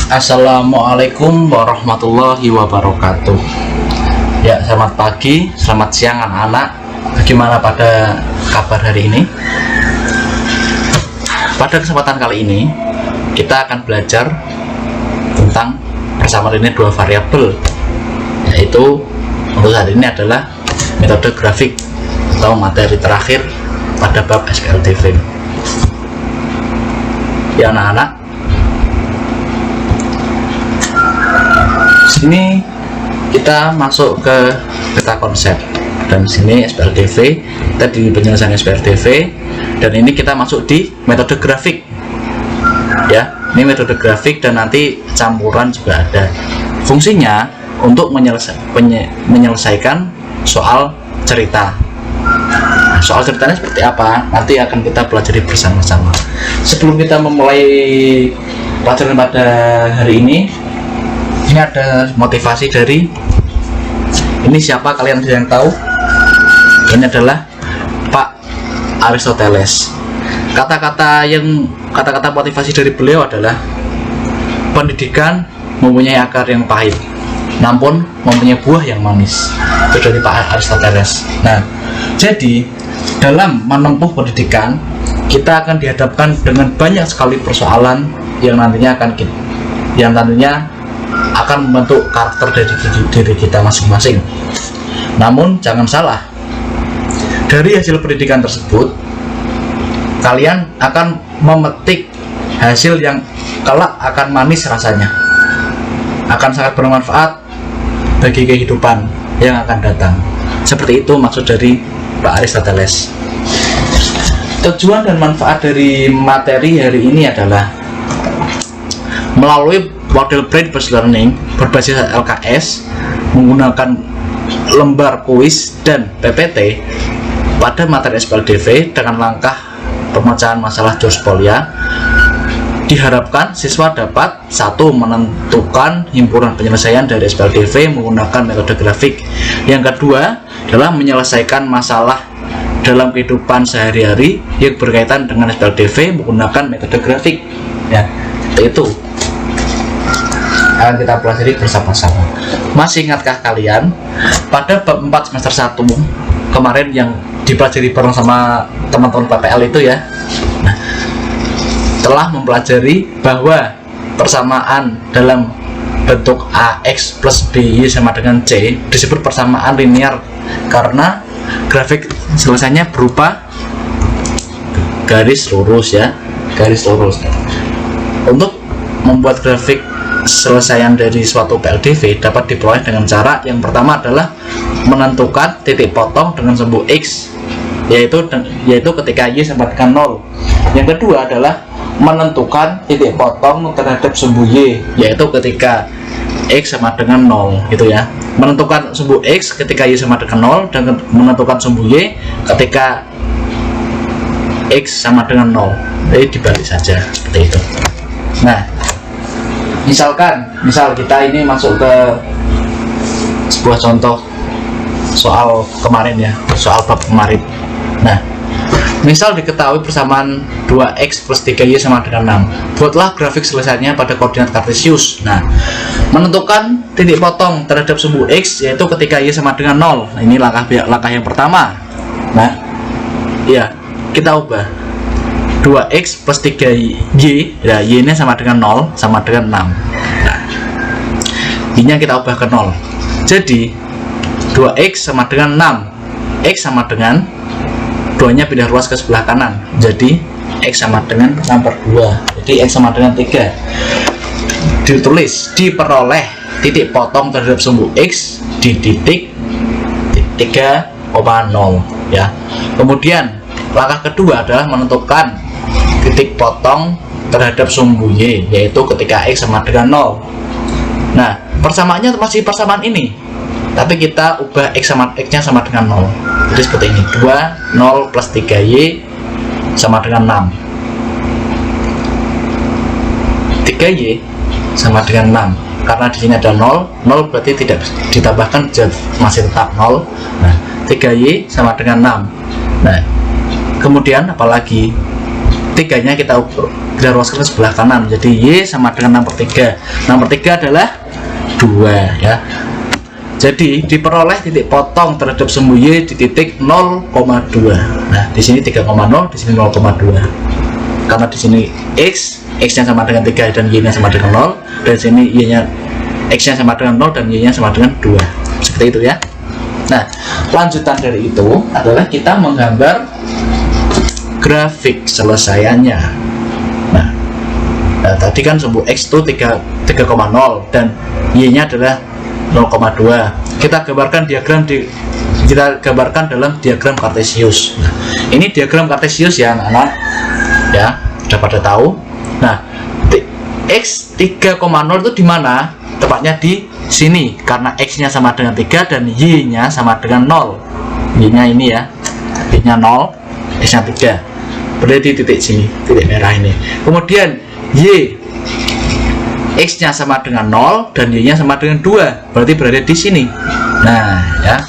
Assalamualaikum warahmatullahi wabarakatuh. Ya, selamat pagi, selamat siang anak-anak. Bagaimana pada kabar hari ini? Pada kesempatan kali ini kita akan belajar tentang bersama ini dua variabel, yaitu untuk saat ini adalah metode grafik atau materi terakhir pada bab SPLTV. Ya anak-anak, sini kita masuk ke peta konsep, dan sini SPLTV, kita di penyelesaian SPLTV, dan ini kita masuk di metode grafik. Ya, ini metode grafik dan nanti campuran juga ada. Fungsinya untuk menyelesaikan soal cerita. Nah, soal ceritanya seperti apa nanti akan kita pelajari bersama-sama. Sebelum kita memulai pelajaran pada hari ini ada motivasi dari ini. Siapa kalian yang tahu? Ini adalah Pak Aristoteles. Kata-kata motivasi dari beliau adalah pendidikan mempunyai akar yang pahit, namun mempunyai buah yang manis. Itu dari Pak Aristoteles. Nah, jadi dalam menempuh pendidikan kita akan dihadapkan dengan banyak sekali persoalan yang nantinya akan membentuk karakter dari diri kita masing-masing. Namun jangan salah, dari hasil pendidikan tersebut kalian akan memetik hasil yang kelak akan manis rasanya, akan sangat bermanfaat bagi kehidupan yang akan datang. Seperti itu maksud dari Pak Aristoteles. Tujuan dan manfaat dari materi hari ini adalah melalui model brain-based learning berbasis LKS menggunakan lembar kuis dan PPT pada materi SPLTV dengan langkah pemecahan masalah George Polya. Diharapkan siswa dapat satu, menentukan himpunan penyelesaian dari SPLTV menggunakan metode grafik. Yang kedua adalah menyelesaikan masalah dalam kehidupan sehari-hari yang berkaitan dengan SPLTV menggunakan metode grafik. Ya, itu akan kita pelajari bersama-sama. Masih ingatkah kalian pada bab 4 semester 1 kemarin yang dipelajari bareng sama teman-teman PPL itu ya? Nah, telah mempelajari bahwa persamaan dalam bentuk AX plus BY sama dengan C disebut persamaan linear karena grafik selesainya berupa garis lurus ya, garis lurus. Untuk membuat grafik selesaian dari suatu PLTV dapat diperoleh dengan cara yang pertama adalah menentukan titik potong dengan sumbu X, yaitu ketika Y sama dengan 0. Yang kedua adalah menentukan titik potong terhadap sumbu Y, yaitu ketika X sama dengan 0 gitu ya. Menentukan sumbu X ketika Y sama dengan 0 dan menentukan sumbu Y ketika X sama dengan 0. Jadi dibalik saja seperti itu. Nah, misal kita ini masuk ke sebuah contoh soal kemarin ya, soal bab kemarin. Nah, misal diketahui persamaan 2x plus 3y sama dengan 6. Buatlah grafik selesainya pada koordinat kartesius. Nah, menentukan titik potong terhadap sumbu x yaitu ketika y sama dengan 0. Nah, ini langkah yang pertama. Nah, ya, kita ubah 2x plus 3y, ya, y nya sama dengan 0 sama dengan 6. Nah, y nya kita ubah ke 0. Jadi 2x sama dengan 6, x sama dengan 2 nya pindah ruas ke sebelah kanan, jadi x sama dengan 6/2, jadi x sama dengan 3. Diperoleh titik potong terhadap sumbu x di titik 3,0 ya. Kemudian langkah kedua adalah menentukan titik potong terhadap sumbu y, yaitu ketika x sama dengan 0. Nah, persamaannya masih persamaan ini, tapi kita ubah x nya sama dengan 0. Jadi seperti ini, 2, 0 plus 3y sama dengan 6. 3y sama dengan 6. Karena di sini ada 0 berarti tidak ditambahkan, masih tetap 0. Nah, 3y sama dengan 6. Nah, kemudian apalagi 3 nya kita kita ruaskan ke sebelah kanan, jadi Y sama dengan 6/3. 6/3 adalah 2 ya. Jadi diperoleh titik potong terhadap sumbu Y di titik 0,2. Nah, di sini 3,0, di sini 0,2. Karena di sini X-nya sama dengan 3 dan Y-nya sama dengan 0, dan di sini Y-nya X-nya sama dengan 0 dan Y-nya sama dengan 2. Seperti itu ya. Nah, lanjutan dari itu adalah kita menggambar grafik selesaiannya. Nah, tadi kan sumbu X itu 3,0 dan Y-nya adalah 0,2. Kita gambarkan dalam diagram Kartesius. Nah, ini diagram Kartesius ya anak-anak ya, sudah pada tahu. Nah, X 3,0 itu di mana? Tepatnya di sini, karena X-nya sama dengan 3 dan Y-nya sama dengan 0. Y-nya ini ya, Y-nya 0, X-nya 3. Berada di titik sini, titik merah ini. Kemudian Y, X-nya sama dengan 0 dan Y-nya sama dengan 2, berarti berada di sini. Nah ya,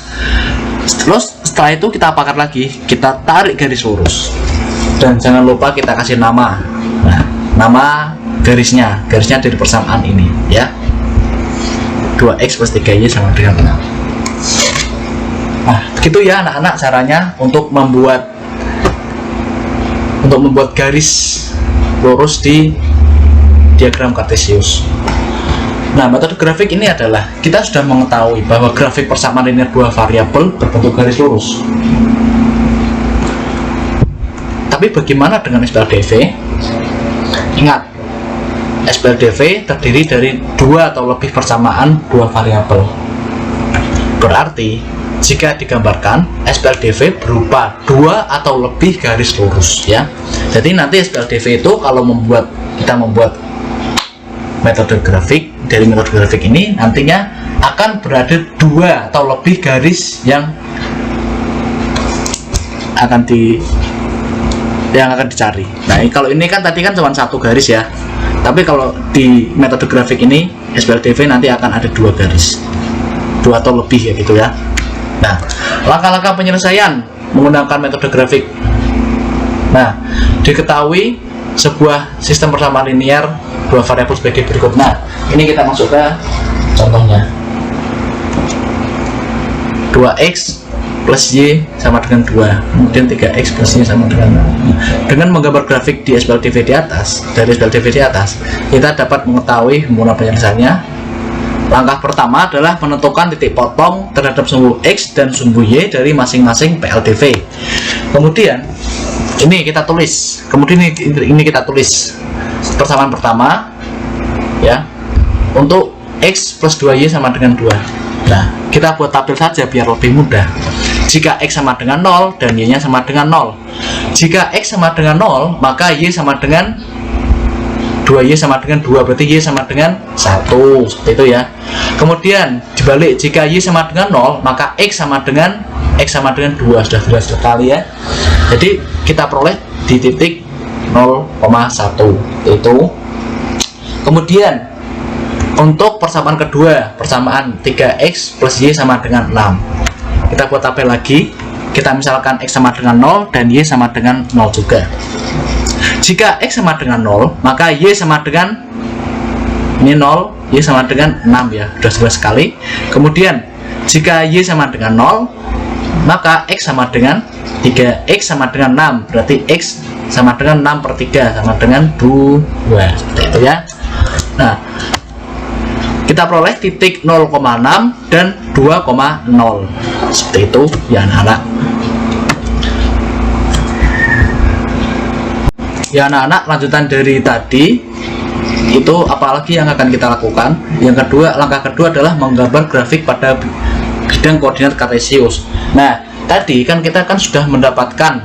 terus setelah itu kita apakan lagi, kita tarik garis lurus dan jangan lupa kita kasih nama. Nah, nama garisnya dari persamaan ini ya, 2X plus 3Y sama dengan 6. Nah, begitu ya anak-anak caranya untuk membuat garis lurus di diagram Kartesius. Nah, metode grafik ini adalah kita sudah mengetahui bahwa grafik persamaan linear dua variabel berbentuk garis lurus. Tapi bagaimana dengan SPLDV? Ingat, SPLDV terdiri dari dua atau lebih persamaan dua variabel. Berarti jika digambarkan SPLDV berupa dua atau lebih garis lurus ya. Jadi nanti SPLDV itu kalau kita membuat metode grafik, dari metode grafik ini nantinya akan berada dua atau lebih garis yang akan dicari. Nah, kalau ini kan tadi kan cuma satu garis ya, tapi kalau di metode grafik ini SPLDV nanti akan ada dua garis, dua atau lebih ya gitu ya. Nah, langkah-langkah penyelesaian menggunakan metode grafik. Nah, diketahui sebuah sistem persamaan linear dua variabel sebagai berikut. Nah, ini kita masuk ke contohnya. 2X plus Y sama dengan 2, kemudian 3X plus Y sama dengan 6. Dengan menggambar grafik di SPLDV di atas, kita dapat mengetahui menggunakan penyelesaiannya. Langkah pertama adalah menentukan titik potong terhadap sumbu X dan sumbu Y dari masing-masing PLDV. Kemudian ini kita tulis, persamaan pertama ya, untuk X plus 2Y sama dengan 2. Nah, kita buat tabel saja biar lebih mudah. Jika X sama dengan 0 dan Y nya sama dengan 0, jika X sama dengan 0 maka Y sama dengan 2Y sama dengan 2, berarti Y sama dengan 1, seperti itu ya. Kemudian dibalik, jika Y sama dengan 0 maka X sama dengan 2, sudah jelas sekali ya. Jadi kita peroleh di titik 0,1 itu. Kemudian untuk persamaan kedua, persamaan 3X plus Y sama dengan 6, kita buat tabel lagi. Kita misalkan X sama dengan 0 dan Y sama dengan 0 juga. Jika X sama dengan 0 maka Y sama dengan ini 0, Y sama dengan 6 ya, sudah jelas sekali. Kemudian jika Y sama dengan 0 maka X sama dengan 3X sama dengan 6, berarti X sama dengan 6/3 sama dengan 2, seperti itu ya. Nah, kita peroleh titik 0,6 dan 2,0, seperti itu ya anak-anak. Ya anak-anak, lanjutan dari tadi itu apalagi yang akan kita lakukan? Yang kedua, langkah kedua adalah menggambar grafik pada bidang koordinat Kartesius. Nah, tadi kan kita sudah mendapatkan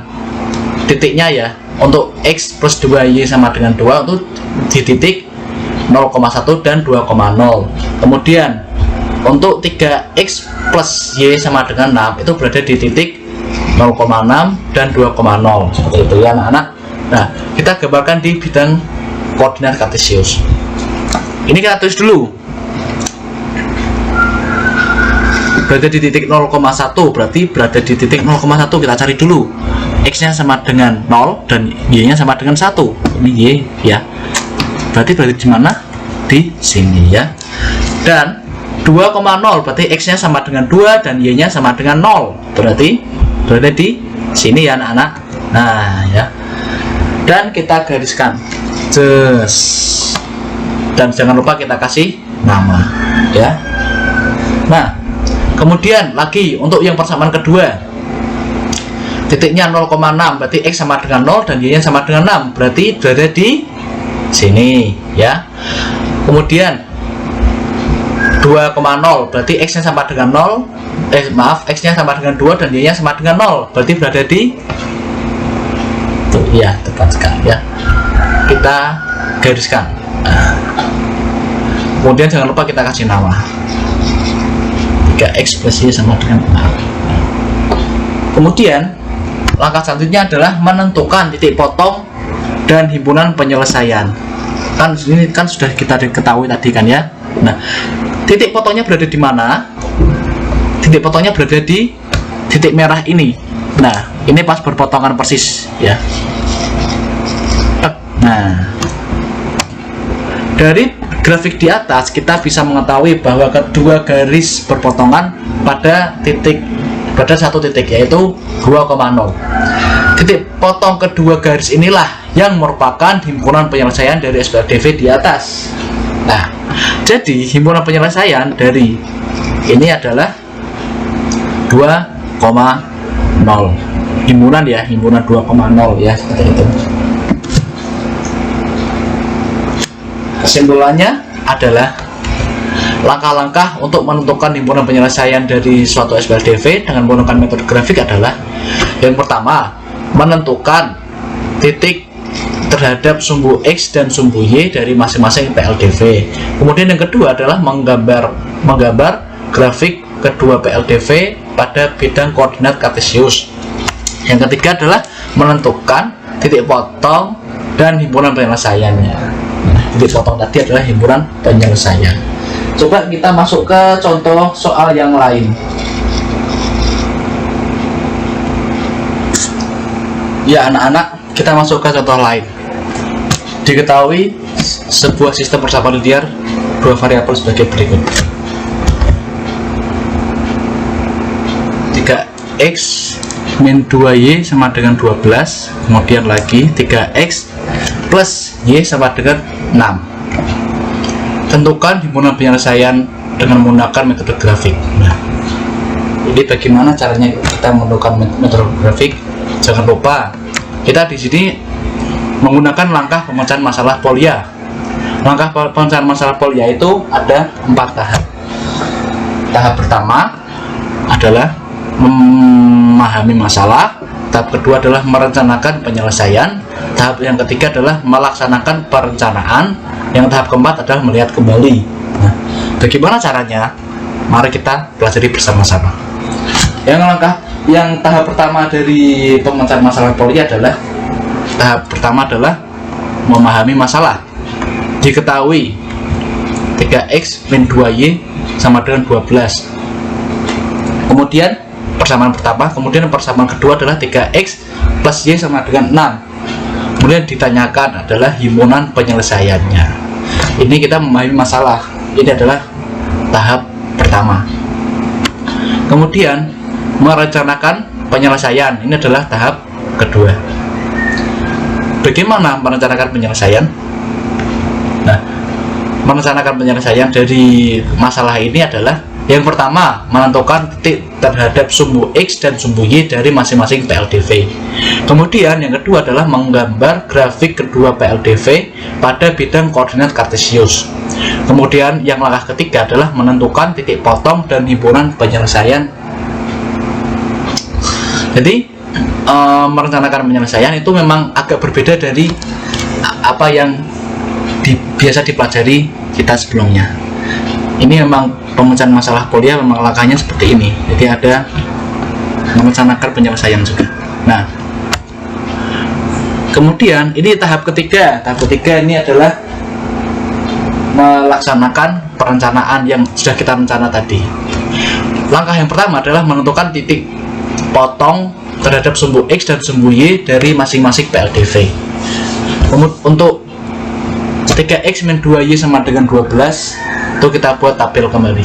titiknya ya, untuk X plus 2Y sama dengan 2 untuk di titik 0,1 dan 2,0. Kemudian untuk 3X plus Y sama dengan 6 itu berada di titik 0,6 dan 2,0, seperti itu ya anak-anak. Nah, kita gambarkan di bidang koordinat Kartesius. Ini kita tulis dulu. Berada di titik 0,1, berarti berada di titik 0,1 kita cari dulu. X nya sama dengan 0 dan Y nya sama dengan 1. ini Y ya. Berarti di mana? Di sini ya. Dan 2,0 berarti X-nya sama dengan 2 dan Y-nya sama dengan 0. Berarti berada di sini ya anak-anak. Nah ya. Dan kita gariskan. Dan jangan lupa kita kasih nama ya. Nah, kemudian lagi untuk yang persamaan kedua, titiknya 0,6 berarti X sama dengan 0 dan Y nya sama dengan 6, berarti berada di sini ya. Kemudian 2,0 berarti X nya sama dengan 0, X nya sama dengan 2 dan Y nya sama dengan 0, berarti berada di tuh ya, tepat sekali ya. Kita gariskan. Nah, kemudian jangan lupa kita kasih nama. 3X plus Y sama dengan 6. Kemudian langkah selanjutnya adalah menentukan titik potong dan himpunan penyelesaian. Kan ini kan sudah kita ketahui tadi kan ya. Nah, titik potongnya berada di mana? Titik potongnya berada di titik merah ini. Nah, ini pas berpotongan persis ya. Nah, dari grafik di atas kita bisa mengetahui bahwa kedua garis berpotongan pada satu titik, yaitu 2,0. Titik potong kedua garis inilah yang merupakan himpunan penyelesaian dari SPLDV di atas. Nah, jadi himpunan penyelesaian dari ini adalah 2,0. Himpunan ya, himpunan 2,0 ya, seperti itu. Kesimpulannya adalah langkah-langkah untuk menentukan himpunan penyelesaian dari suatu SPLDV dengan menggunakan metode grafik adalah: yang pertama, menentukan titik terhadap sumbu X dan sumbu Y dari masing-masing PLDV. Kemudian yang kedua adalah menggambar grafik kedua PLDV pada bidang koordinat kartesius. Yang ketiga adalah menentukan titik potong dan himpunan penyelesaiannya. Titik potong tadi adalah himpunan penyelesaian. Coba kita masuk ke contoh soal yang lain. Ya anak-anak, kita masuk ke contoh lain. Diketahui sebuah sistem persamaan linear dua variabel sebagai berikut. 3x min 2y sama dengan 12. Kemudian lagi 3x plus y sama dengan 6. Tentukan himpunan penyelesaian dengan menggunakan metode grafik. Nah, ini bagaimana caranya kita menentukan metode grafik? Jangan lupa kita di sini menggunakan langkah pemecahan masalah Polya. Langkah pemecahan masalah Polya itu ada 4 tahap. Tahap pertama adalah memahami masalah. Tahap kedua adalah merencanakan penyelesaian. Tahap yang ketiga adalah melaksanakan perencanaan. Yang tahap keempat adalah melihat kembali. Nah, bagaimana caranya? Mari kita pelajari bersama-sama. Yang tahap pertama dari pemecahan masalah Polya adalah memahami masalah. Diketahui 3x min 2y sama dengan 12. Kemudian persamaan pertama, kemudian persamaan kedua adalah 3x plus y sama dengan 6. Kemudian ditanyakan adalah himpunan penyelesaiannya. Ini kita memahami masalah. Ini adalah tahap pertama. Kemudian merencanakan penyelesaian. Ini adalah tahap kedua. Bagaimana merencanakan penyelesaian? Nah, merencanakan penyelesaian dari masalah ini adalah: yang pertama, menentukan titik terhadap sumbu X dan sumbu Y dari masing-masing PLDV. Kemudian yang kedua adalah menggambar grafik kedua PLDV pada bidang koordinat kartesius. Kemudian yang langkah ketiga adalah menentukan titik potong dan himpunan penyelesaian. Jadi merencanakan penyelesaian itu memang agak berbeda dari apa yang biasa dipelajari kita sebelumnya. Ini memang pemecahan masalah Polya, memang langkahnya seperti ini. Jadi ada merencanakan penyelesaian juga. Nah, kemudian ini tahap ketiga. Tahap ketiga ini adalah melaksanakan perencanaan yang sudah kita rencana tadi. Langkah yang pertama adalah menentukan titik potong terhadap sumbu X dan sumbu Y dari masing-masing PLDV. Untuk 3x min 2y sama dengan 12 itu kita buat tabel kembali.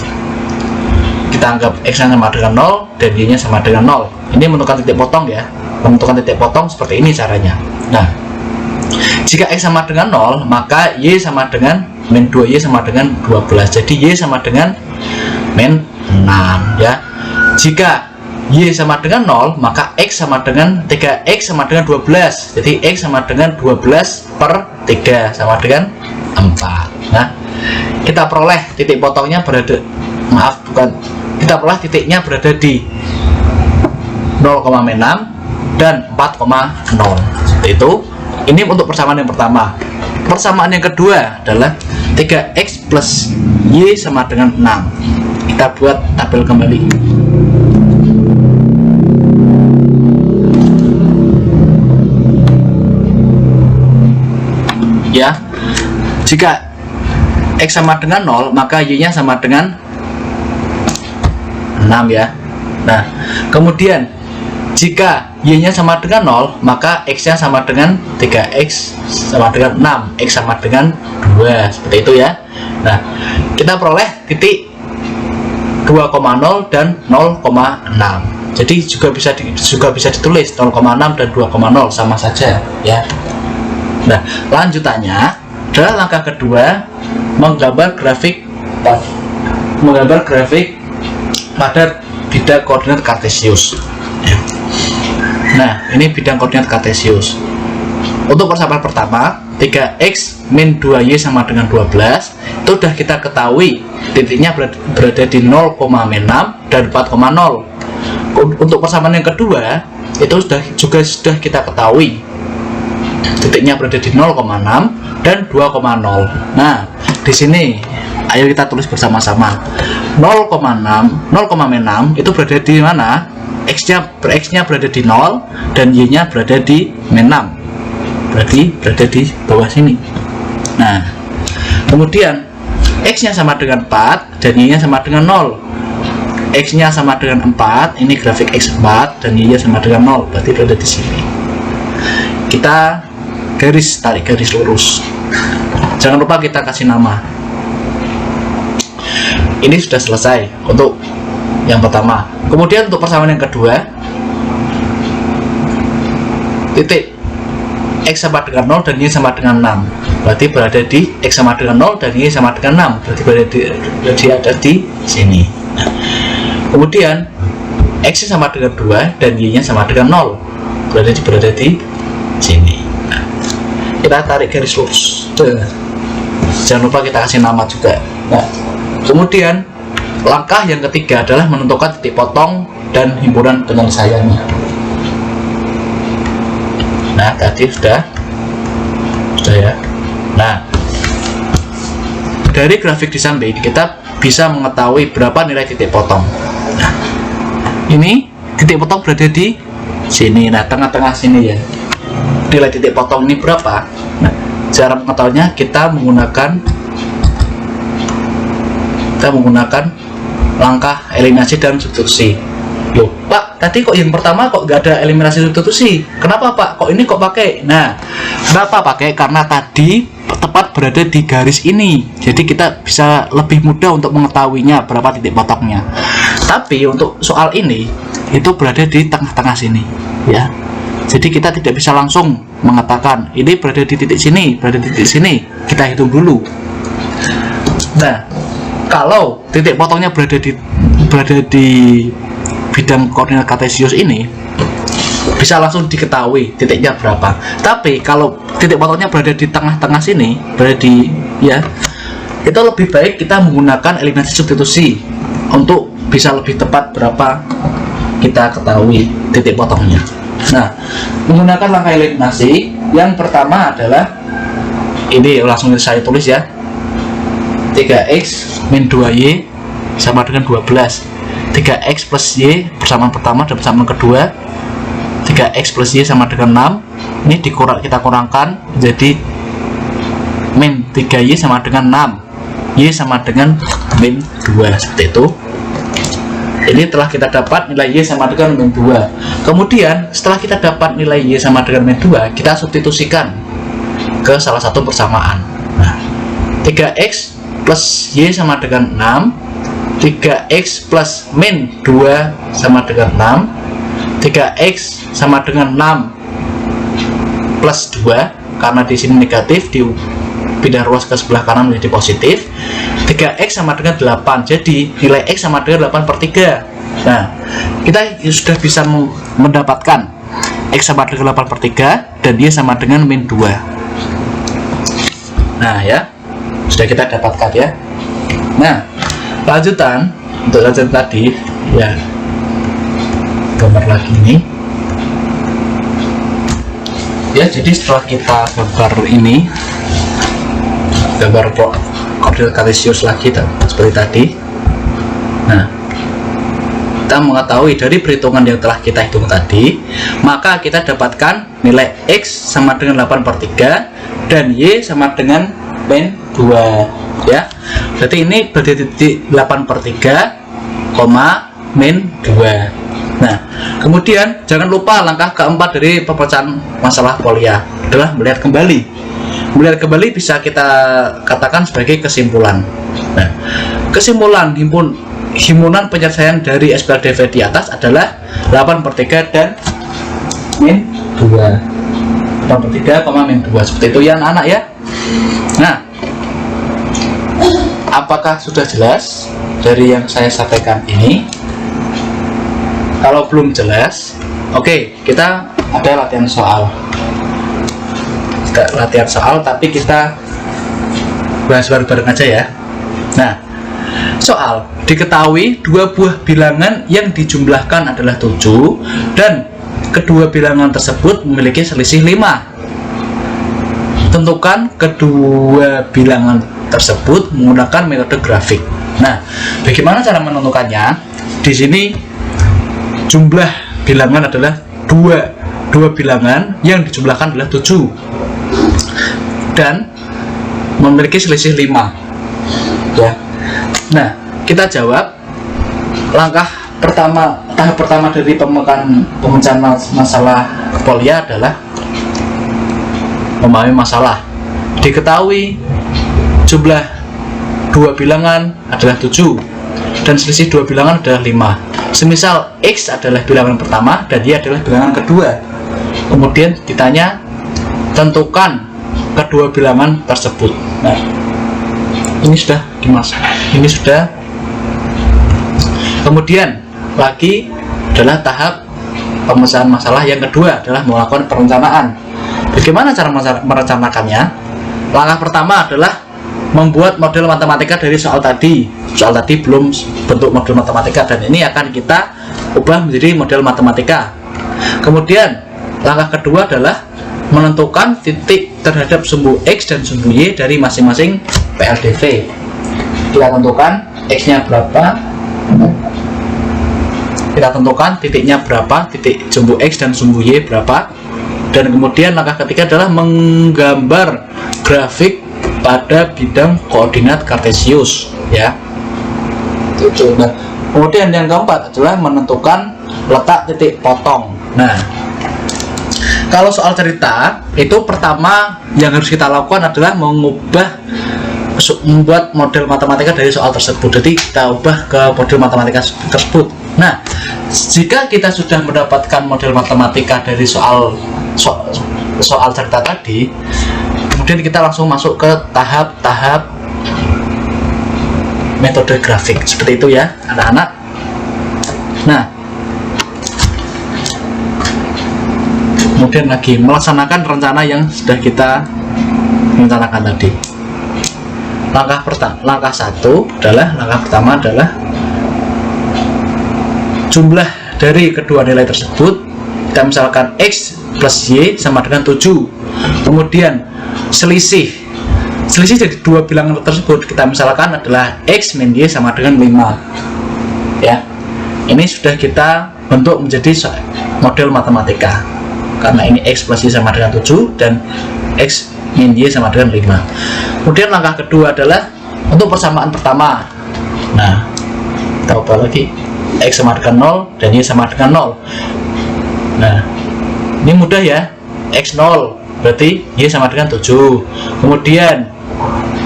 Kita anggap x nya sama dengan 0 dan y nya sama dengan 0. Ini menentukan titik potong ya. Menentukan titik potong seperti ini caranya. Nah, jika x sama dengan 0, maka y sama dengan min 2y sama dengan 12. Jadi y sama dengan min 6 ya. Jika y sama dengan 0, maka x sama dengan 3x sama dengan 12. Jadi x sama dengan 12 per 3 sama dengan 4. Nah, kita peroleh titik potongnya berada, kita peroleh titiknya berada di 0,6 dan 4,0. Seperti itu. Ini untuk persamaan yang pertama. Persamaan yang kedua adalah 3x plus y sama dengan 6. Kita buat tabel kembali. Ya, jika x sama dengan 0, maka y nya sama dengan 6 ya. Nah, kemudian jika y nya sama dengan 0, maka x nya sama dengan 3x sama dengan 6, x sama dengan 2, seperti itu ya. Nah, kita peroleh titik 2,0 dan 0,6. Jadi juga bisa ditulis 0,6 dan 2,0 sama saja ya. Nah, lanjutannya adalah langkah kedua, menggambar grafik pada bidang koordinat kartesius. Nah, ini bidang koordinat kartesius. Untuk persamaan pertama, 3x min 2y sama dengan 12, itu sudah kita ketahui titiknya berada di 0,6 dan 4,0. Untuk persamaan yang kedua, itu juga sudah kita ketahui titiknya berada di 0,6 dan 2,0. Nah, di sini ayo kita tulis bersama-sama. 0,6 itu berada di mana? X-nya berada di 0 dan y-nya berada di min 6. Berarti berada di bawah sini. Nah, kemudian x-nya sama dengan 4 dan y-nya sama dengan 0. X-nya sama dengan 4, ini grafik x4 dan y-nya sama dengan 0, berarti berada di sini. Kita tarik garis lurus. Jangan lupa kita kasih nama. Ini sudah selesai untuk yang pertama. Kemudian untuk persamaan yang kedua, titik x sama dengan 0 dan y sama dengan 6, berarti berada di x sama dengan 0 dan y sama dengan 6, berarti ada di sini. Kemudian x sama dengan 2 dan y nya sama dengan 0, berada di sini. Kita tarik garis lurus. Jangan lupa kita kasih nama juga. Nah, kemudian langkah yang ketiga adalah menentukan titik potong dan himpunan penyelesaiannya. Nah, tadi sudah ya. Nah, dari grafik di samping kita bisa mengetahui berapa nilai titik potong. Nah, ini titik potong berada di sini. Nah, tengah-tengah sini ya. Nilai titik potong ini berapa? Nah, cara mengetahuinya kita menggunakan langkah eliminasi dan substitusi. Loh, Pak, tadi kok yang pertama kok nggak ada eliminasi substitusi? Kenapa, Pak? Kok ini kok pakai? Nah, kenapa pakai? Karena tadi tepat berada di garis ini. Jadi kita bisa lebih mudah untuk mengetahuinya berapa titik potongnya. Tapi untuk soal ini itu berada di tengah-tengah sini, ya. Jadi kita tidak bisa langsung mengatakan ini berada di titik sini, berada di titik sini. Kita hitung dulu. Nah, kalau titik potongnya berada di bidang koordinat kartesius ini, bisa langsung diketahui titiknya berapa. Tapi kalau titik potongnya berada di tengah-tengah sini, berada di ya, itu lebih baik kita menggunakan eliminasi substitusi untuk bisa lebih tepat berapa kita ketahui titik potongnya. Nah, menggunakan langkah eliminasi yang pertama adalah ini, langsung saya tulis ya, 3x min 2y sama dengan 12. 3x plus y persamaan pertama dan persamaan kedua, 3x plus y sama dengan 6. Ini kita kurangkan jadi min 3y sama dengan 6, y sama dengan min 2, seperti itu. Ini telah kita dapat nilai y sama dengan min 2. Kemudian setelah kita dapat nilai y sama dengan min 2, kita substitusikan ke salah satu persamaan. Nah, 3x plus y sama dengan 6, 3x plus min 2 sama dengan 6, 3x sama dengan 6 plus 2, karena di sini negatif dipindah ruas ke sebelah kanan menjadi positif. 3x sama dengan 8, jadi nilai x sama dengan 8/3. Nah, kita sudah bisa mendapatkan x sama dengan 8/3 dan y sama dengan min 2. Nah ya, sudah kita dapatkan ya. Nah, lanjutan untuk lanjutan tadi ya, gambar lagi ini ya. Jadi setelah kita gambar ini, gambar koordinat kartesius lagi seperti tadi. Nah, kita mengetahui dari perhitungan yang telah kita hitung tadi, maka kita dapatkan nilai x sama dengan 8/3 dan y sama dengan min 2 ya. Berarti ini berdiri 8/3, min 2. Nah, kemudian jangan lupa langkah keempat dari pemecahan masalah Polya adalah melihat kembali. Melihat kembali bisa kita katakan sebagai kesimpulan. Nah, kesimpulan himpunan penyelesaian dari SPLDV di atas adalah 8/3 dan min 2. 8/3, min 2. Seperti itu ya anak-anak ya. Nah, apakah sudah jelas dari yang saya sampaikan ini? Kalau belum jelas, oke, kita ada latihan soal. Tapi kita bahas bareng-bareng aja ya. Nah, soal diketahui dua buah bilangan yang dijumlahkan adalah 7 dan kedua bilangan tersebut memiliki selisih 5. Tentukan kedua bilangan tersebut menggunakan metode grafik. Nah, bagaimana cara menentukannya? Di sini jumlah bilangan adalah dua bilangan yang dijumlahkan adalah 7 dan memiliki selisih 5 ya. Nah, kita jawab. Tahap pertama dari pemecahan masalah Polya adalah memahami masalah. Diketahui jumlah dua bilangan adalah 7 dan selisih dua bilangan adalah 5. Semisal x adalah bilangan pertama dan y adalah bilangan kedua, kemudian ditanya tentukan kedua bilangan tersebut. Nah, ini sudah kemudian lagi adalah tahap pemecahan masalah yang kedua adalah melakukan perencanaan. Bagaimana cara merencanakannya? Langkah pertama adalah membuat model matematika dari soal tadi. Soal tadi belum bentuk model matematika dan ini akan kita ubah menjadi model matematika. Kemudian langkah kedua adalah menentukan titik terhadap sumbu x dan sumbu y dari masing-masing PLDV. Kita tentukan x-nya berapa, kita tentukan titiknya berapa, titik sumbu x dan sumbu y berapa, dan kemudian langkah ketiga adalah menggambar grafik pada bidang koordinat kartesius ya. Nah, kemudian yang keempat adalah menentukan letak titik potong. Nah, kalau soal cerita itu pertama yang harus kita lakukan adalah membuat model matematika dari soal tersebut. Jadi kita ubah ke model matematika tersebut. Nah, jika kita sudah mendapatkan model matematika dari soal cerita tadi, kemudian kita langsung masuk ke tahap-tahap metode grafik seperti itu ya anak-anak. Nah, kemudian lagi melaksanakan rencana yang sudah kita rencanakan tadi. Langkah pertama adalah jumlah dari kedua nilai tersebut. Kita misalkan x plus y sama dengan 7. Kemudian selisih dari dua bilangan tersebut kita misalkan adalah x min y sama dengan 5 ya. Ini sudah kita bentuk menjadi model matematika karena ini x plus y sama dengan 7 dan x min y sama dengan 5. Kemudian langkah kedua adalah untuk persamaan pertama. Nah, kita ubah lagi, x sama dengan 0 dan y sama dengan 0. Nah, ini mudah ya, x 0 berarti Y sama dengan 7. Kemudian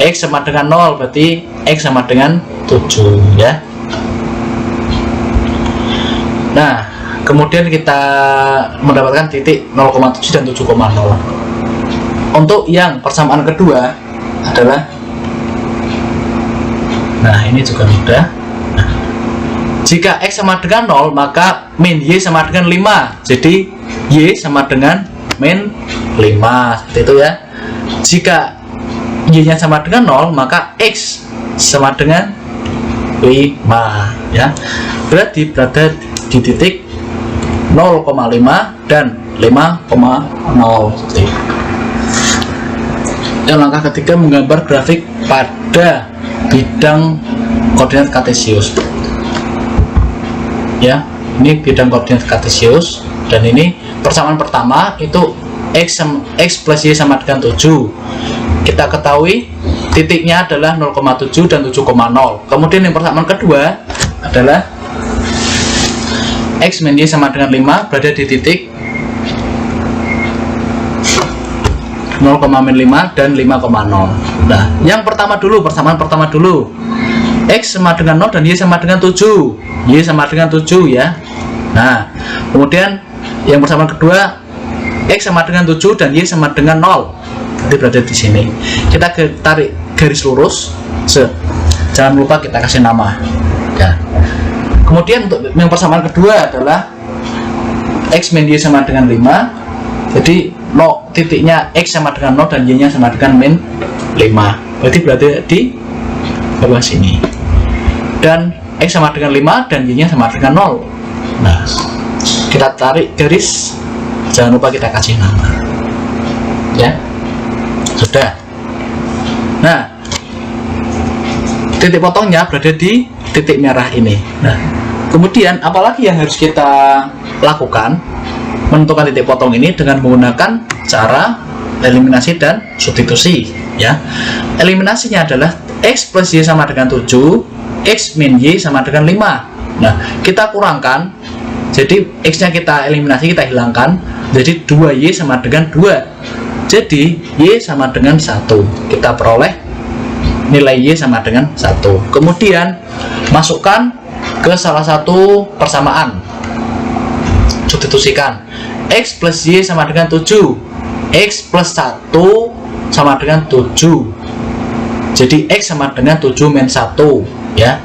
X sama dengan 0, berarti X sama dengan 7 ya. Nah, kemudian kita mendapatkan titik 0,7 dan 7,0. Untuk yang persamaan kedua adalah, nah ini juga mudah. Nah, jika X sama dengan 0, maka min Y sama dengan 5. Jadi Y sama dengan min 5, seperti itu ya. Jika Y nya sama dengan 0, maka X sama dengan 5 ya. Berarti berada di titik 0,5 dan 5,0 seperti itu. Yang langkah ketiga, menggambar grafik pada bidang koordinat kartesius ya. Ini bidang koordinat kartesius, dan ini persamaan pertama itu X plus Y sama dengan 7. Kita ketahui titiknya adalah 0,7 dan 7,0. Kemudian yang persamaan kedua adalah X min Y sama dengan 5 berada di titik 0,5 dan 5,0. Nah, yang pertama dulu, persamaan pertama dulu. X sama dengan 0 dan Y sama dengan 7. Y sama dengan 7 ya. Nah, kemudian yang persamaan kedua, X sama dengan 7 dan Y sama dengan 0. Jadi berada di sini. Kita tarik garis lurus. Jangan lupa kita kasih nama. Ya. Kemudian untuk yang persamaan kedua adalah X min Y sama dengan 5. Jadi titiknya X sama dengan 0 dan Y nya sama dengan min 5. Berarti berada di bawah sini. Dan X sama dengan 5 dan Y nya sama dengan 0. Nah, kita tarik garis, jangan lupa kita kasih nama ya. Sudah. Nah, titik potongnya berada di titik merah ini. Nah, kemudian apalagi yang harus kita lakukan menentukan titik potong ini dengan menggunakan cara eliminasi dan substitusi ya. Eliminasinya adalah X plus Y sama dengan 7, X min Y sama dengan 5. Nah, kita kurangkan, jadi X nya kita eliminasi, kita hilangkan, jadi 2Y sama dengan 2. Jadi Y sama dengan 1. Kita peroleh nilai Y sama dengan 1. Kemudian masukkan ke salah satu persamaan, substitusikan. X plus Y sama dengan 7, X plus 1 sama dengan 7. Jadi X sama dengan 7 min 1 ya.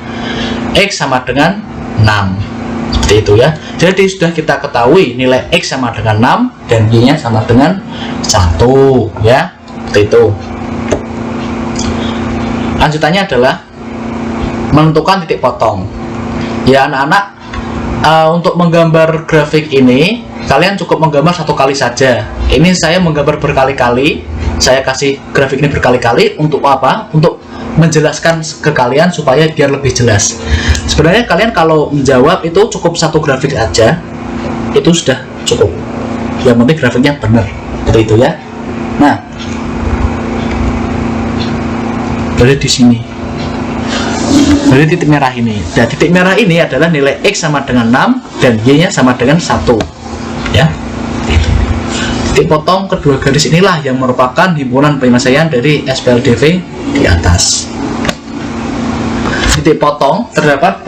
X sama dengan 6. Seperti itu ya. Jadi sudah kita ketahui nilai X sama dengan 6 dan Y nya sama dengan 1 ya. Seperti itu. Lanjutannya adalah menentukan titik potong. Ya anak-anak, untuk menggambar grafik ini kalian cukup menggambar satu kali saja. Ini saya menggambar berkali-kali, saya kasih grafik ini berkali-kali untuk apa? Untuk menjelaskan ke kalian supaya biar lebih jelas. Sebenarnya kalian kalau menjawab itu cukup satu grafik aja, itu sudah cukup. Yang penting grafiknya benar, seperti itu ya. Nah, berada di sini, berada titik merah ini. Dan titik merah ini adalah nilai X sama dengan 6 dan Y nya sama dengan 1 ya. Titik potong kedua garis inilah yang merupakan himpunan penyelesaian dari SPLDV di atas. Titik potong terdapat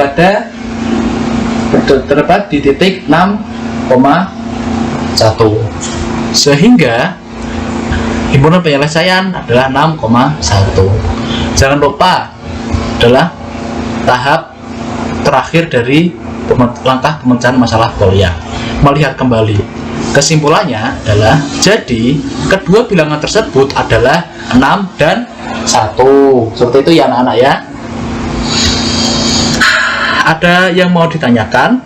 di titik 6,1 sehingga himpunan penyelesaian adalah 6,1. Jangan lupa adalah tahap terakhir dari langkah pemecahan masalah kuliah. Melihat kembali, kesimpulannya adalah jadi kedua bilangan tersebut adalah 6 dan 1. Seperti itu ya anak-anak ya. Ada yang mau ditanyakan?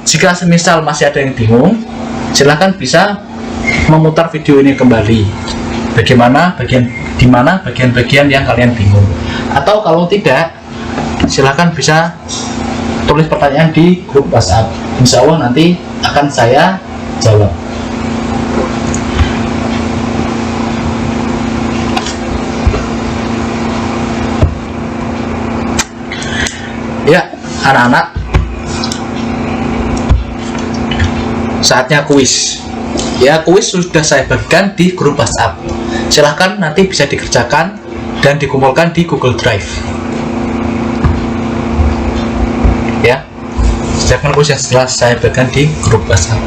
Jika semisal masih ada yang bingung, silahkan bisa memutar video ini kembali. Bagaimana bagian-bagian yang kalian bingung. Atau kalau tidak, silahkan bisa tulis pertanyaan di grup WhatsApp. Insya Allah nanti akan saya jawab. Ya, anak-anak, saatnya kuis. Ya, kuis sudah saya bagikan di grup WhatsApp. Silahkan nanti bisa dikerjakan dan dikumpulkan di Google Drive. Ya, sedangkan kuis yang setelah saya bagikan di grup WhatsApp.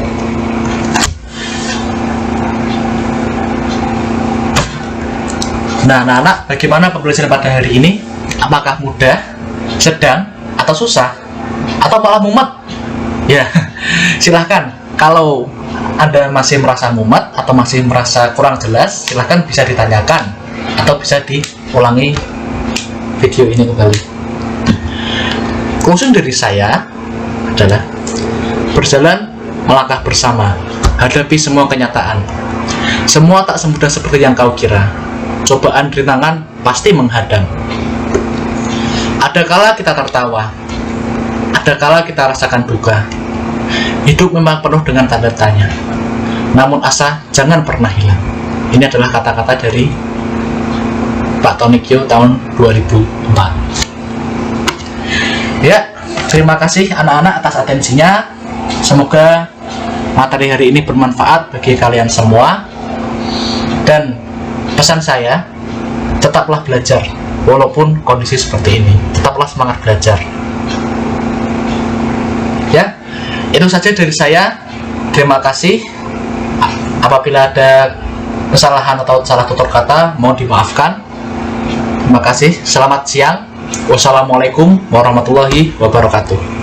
Nah, anak-anak, bagaimana pembelajaran pada hari ini? Apakah mudah, sedang, atau susah, atau malah mumet? Ya, silahkan. Kalau Anda masih merasa mumet atau masih merasa kurang jelas, silahkan bisa ditanyakan atau bisa diulangi video ini kembali. Closing dari saya adalah berjalan melangkah bersama, hadapi semua kenyataan. Semua tak semudah seperti yang kau kira. Cobaan rintangan pasti menghadang. Ada kala kita tertawa, ada kala kita rasakan duka. Hidup memang penuh dengan tanda tanya, namun asa jangan pernah hilang. Ini adalah kata-kata dari Pak Tony Kyo tahun 2004. Ya, terima kasih anak-anak atas atensinya. Semoga materi hari ini bermanfaat bagi kalian semua. Dan pesan saya, tetaplah belajar walaupun kondisi seperti ini. Tetaplah semangat belajar. Ya, itu saja dari saya. Terima kasih. Apabila ada kesalahan atau salah tutur kata, mohon dimaafkan. Terima kasih. Selamat siang. Wassalamualaikum warahmatullahi wabarakatuh.